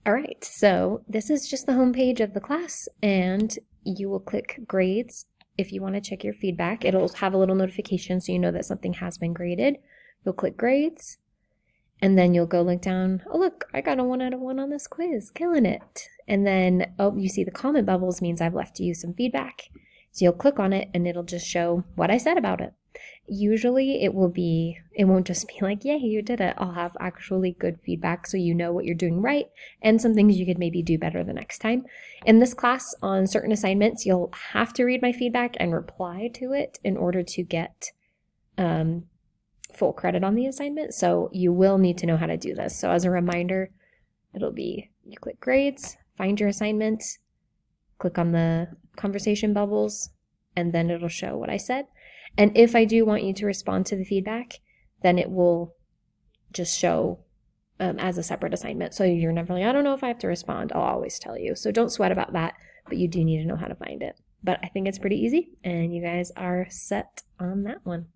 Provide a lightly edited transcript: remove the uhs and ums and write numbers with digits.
All right, so this is just the homepage of the class, and you will click grades if you want to check your feedback. It'll have a little notification so you know that something has been graded. You'll click grades, and then you'll go look down. Oh, look, I got a 1 out of 1 on this quiz, killing it. And then, oh, you see the comment bubbles means I've left you some feedback. So you'll click on it and it'll just show what I said about it. Usually it won't just be like, yay, you did it. I'll have actually good feedback so you know what you're doing right and some things you could maybe do better the next time. In this class, on certain assignments, you'll have to read my feedback and reply to it in order to get full credit on the assignment. So you will need to know how to do this. So as a reminder, it'll be you click grades, find your assignment, click on the conversation bubbles, and then it'll show what I said. And if I do want you to respond to the feedback, then it will just show as a separate assignment. So you're never like, I don't know if I have to respond. I'll always tell you. So don't sweat about that, but you do need to know how to find it. But I think it's pretty easy, and you guys are set on that one.